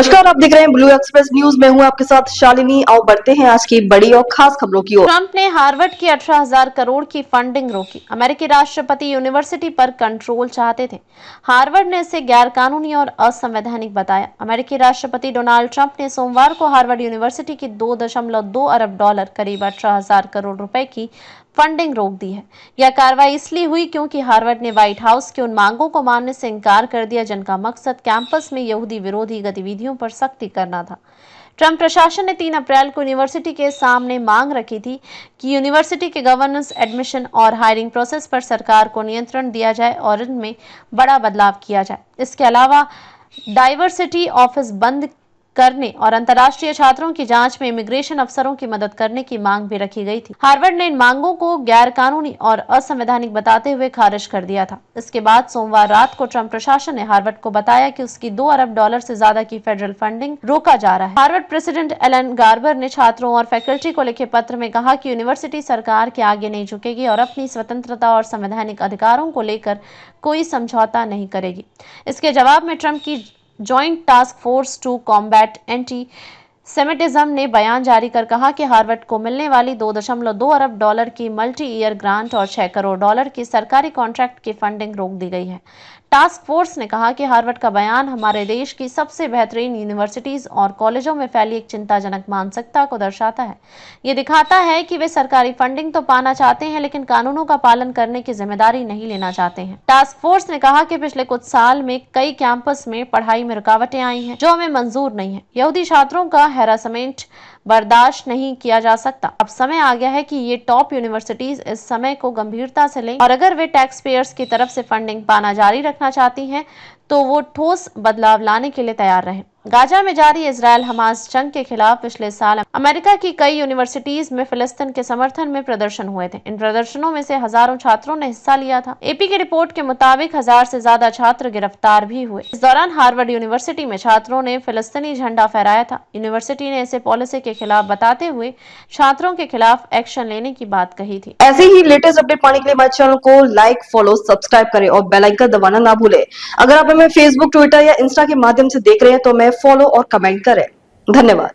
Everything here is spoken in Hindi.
नमस्कार, आप देख रहे हैं ब्लू एक्सप्रेस न्यूज। मैं हूं आपके साथ शालिनी। आओ बढ़ते हैं आज की बड़ी और खास खबरों की ओर। ट्रंप ने हार्वर्ड की 18,000 करोड़ की फंडिंग रोकी। अमेरिकी राष्ट्रपति यूनिवर्सिटी पर कंट्रोल चाहते थे। हार्वर्ड ने इसे गैरकानूनी और असंवैधानिक बताया। अमेरिकी राष्ट्रपति डोनाल्ड ट्रंप ने सोमवार को हार्वर्ड यूनिवर्सिटी की 2.2 अरब डॉलर करीब 18,000 करोड़ रुपए की फंडिंग रोक दी है। यह कार्रवाई इसलिए हुई क्योंकि हार्वर्ड ने व्हाइट हाउस की उन मांगों को मानने से इनकार कर दिया जिनका मकसद कैंपस में यहूदी विरोधी गतिविधियों पर सख्ती करना था। ट्रंप प्रशासन ने 3 अप्रैल को यूनिवर्सिटी के सामने मांग रखी थी कि यूनिवर्सिटी के गवर्नेंस, एडमिशन और हायरिंग प्रोसेस पर सरकार को नियंत्रण दिया जाए और इनमें बड़ा बदलाव किया जाए। इसके अलावा डाइवर्सिटी ऑफिस बंद करने और अंतर्राष्ट्रीय छात्रों की जांच में इमिग्रेशन अफसरों की मदद करने की मांग भी रखी गई थी। हार्वर्ड ने इन मांगों को गैरकानूनी और असंवैधानिक बताते हुए खारिज कर दिया था। इसके बाद सोमवार रात को ट्रंप प्रशासन ने हार्वर्ड को बताया कि उसकी 2 अरब डॉलर से ज्यादा की फेडरल फंडिंग रोका जा रहा है। हार्वर्ड प्रेसिडेंट एलन गार्बर ने छात्रों और फैकल्टी को लिखे पत्र में कहा कि यूनिवर्सिटी सरकार के आगे नहीं झुकेगी और अपनी स्वतंत्रता और संवैधानिक अधिकारों को लेकर कोई समझौता नहीं करेगी। इसके जवाब में ट्रंप की joint task force to combat antisemitism ने बयान जारी कर कहा कि हार्वर्ड को मिलने वाली 2.2 अरब डॉलर की मल्टी ईयर ग्रांट और 6 करोड़ डॉलर की सरकारी कॉन्ट्रैक्ट की फंडिंग रोक दी गई है। टास्क फोर्स ने कहा कि हार्वर्ड का बयान हमारे देश की सबसे बेहतरीन यूनिवर्सिटीज और कॉलेजों में फैली एक चिंताजनक मानसिकता को दर्शाता है। ये दिखाता है कि वे सरकारी फंडिंग तो पाना चाहते हैं लेकिन कानूनों का पालन करने की जिम्मेदारी नहीं लेना चाहते हैं। टास्क फोर्स ने कहा कि पिछले कुछ साल में कई कैंपस में पढ़ाई में रुकावटें आई हैं जो हमें मंजूर नहीं है। यहूदी छात्रों का हैरासमेंट बर्दाश्त नहीं किया जा सकता। अब समय आ गया है कि ये टॉप यूनिवर्सिटीज इस समय को गंभीरता से लें और अगर वे टैक्स पेयर्स की तरफ से फंडिंग पाना जारी रखना चाहती हैं तो वो ठोस बदलाव लाने के लिए तैयार रहें। गाजा में जारी इजराइल हमास जंग के खिलाफ पिछले साल अमेरिका की कई यूनिवर्सिटीज में फिलिस्तीन के समर्थन में प्रदर्शन हुए थे। इन प्रदर्शनों में से हजारों छात्रों ने हिस्सा लिया था। एपी की रिपोर्ट के मुताबिक 1000 से ज्यादा छात्र गिरफ्तार भी हुए। इस दौरान हार्वर्ड यूनिवर्सिटी में छात्रों ने फिलिस्तीनी झंडा फहराया था। यूनिवर्सिटी ने इसे पॉलिसी के खिलाफ बताते हुए छात्रों के खिलाफ एक्शन लेने की बात कही थी। ऐसे ही लेटेस्ट अपडेट पाने के लिए हमारे चैनल को लाइक, फॉलो, सब्सक्राइब करें और बेल आइकन दबाना ना भूलें। अगर आप हमें फेसबुक, ट्विटर या इंस्टा के माध्यम से देख रहे हैं तो हमें फॉलो और कमेंट करें। धन्यवाद।